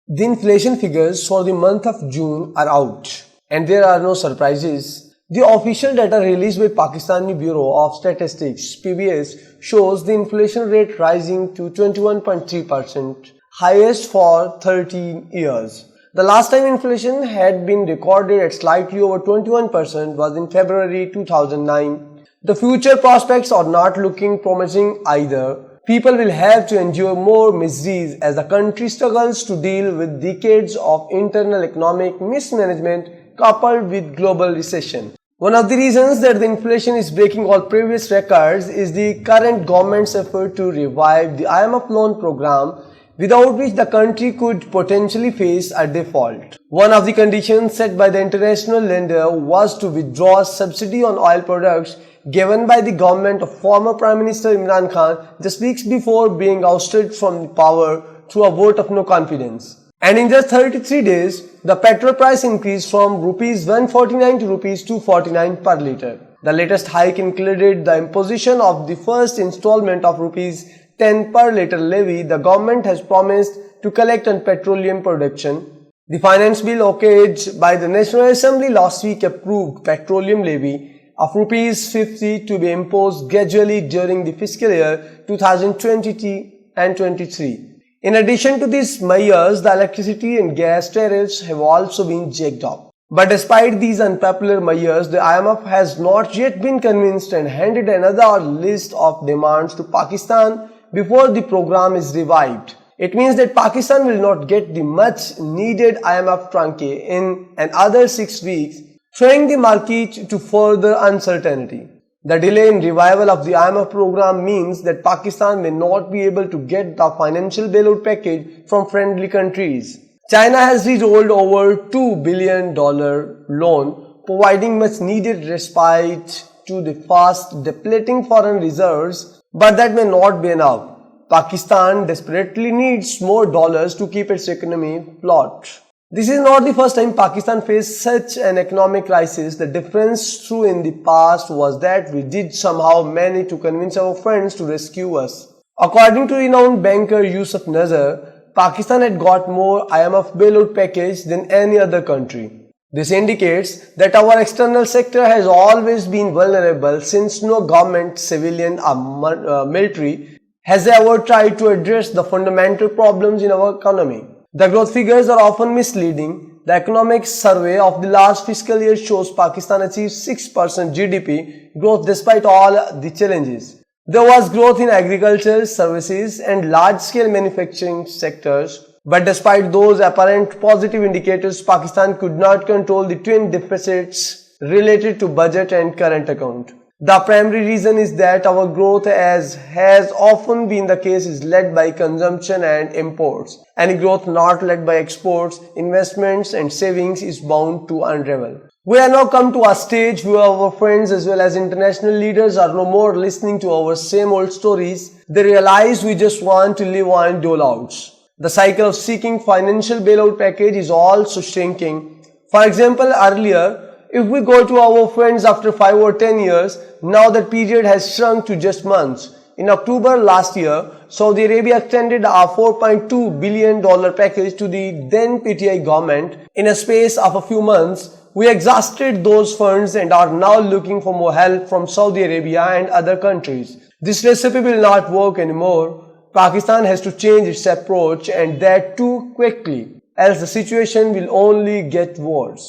The inflation figures for the month of June are out, and there are no surprises. The official data released by Pakistani Bureau of Statistics (PBS) shows the inflation rate rising to 21.3%, highest for 13 years. The last time inflation had been recorded at slightly over 21% was in February 2009. The future prospects are not looking promising either. People will have to endure more miseries as the country struggles to deal with decades of internal economic mismanagement coupled with global recession. One of the reasons that the inflation is breaking all previous records is the current government's effort to revive the IMF loan program, without which the country could potentially face a default. One of the conditions set by the international lender was to withdraw subsidy on oil products given by the government of former Prime Minister Imran Khan just weeks before being ousted from power through a vote of no confidence. And in just 33 days, the petrol price increased from Rs 149 to Rs 249 per litre. The latest hike included the imposition of the first installment of Rs 10 per litre levy the government has promised to collect on petroleum production. The finance bill okayed by the National Assembly last week approved petroleum levy of Rs 50 to be imposed gradually during the fiscal year 2020 and 23. In addition to these measures, the electricity and gas tariffs have also been jacked up. But despite these unpopular measures, the IMF has not yet been convinced and handed another list of demands to Pakistan before the program is revived. It means that Pakistan will not get the much needed IMF trunke in another 6 weeks, throwing the market to further uncertainty. The delay in revival of the IMF program means that Pakistan may not be able to get the financial bailout package from friendly countries. China has re-rolled over $2 billion loan, providing much needed respite to the fast depleting foreign reserves, but that may not be enough. Pakistan desperately needs more dollars to keep its economy afloat. This is not the first time Pakistan faced such an economic crisis. The difference through in the past was that we did somehow manage to convince our friends to rescue us. According to renowned banker Yousaf, Pakistan had got more IMF bailout package than any other country. This indicates that our external sector has always been vulnerable since no government, civilian or military has ever tried to address the fundamental problems in our economy. The growth figures are often misleading. The economic survey of the last fiscal year shows Pakistan achieved 6% GDP growth despite all the challenges. There was growth in agriculture, services and large-scale manufacturing sectors. But despite those apparent positive indicators, Pakistan could not control the twin deficits related to budget and current account. The primary reason is that our growth, as has often been the case, is led by consumption and imports. Any growth not led by exports, investments and savings is bound to unravel. We have now come to a stage where our friends as well as international leaders are no more listening to our same old stories. They realize we just want to live on doleouts. The cycle of seeking financial bailout package is also shrinking. For example, earlier, if we go to our friends after 5 or 10 years, now that period has shrunk to just months. In October last year, Saudi Arabia extended a $4.2 billion package to the then PTI government. In a space of a few months, we exhausted those funds and are now looking for more help from Saudi Arabia and other countries. This recipe will not work anymore. Pakistan has to change its approach, and that too quickly, else the situation will only get worse.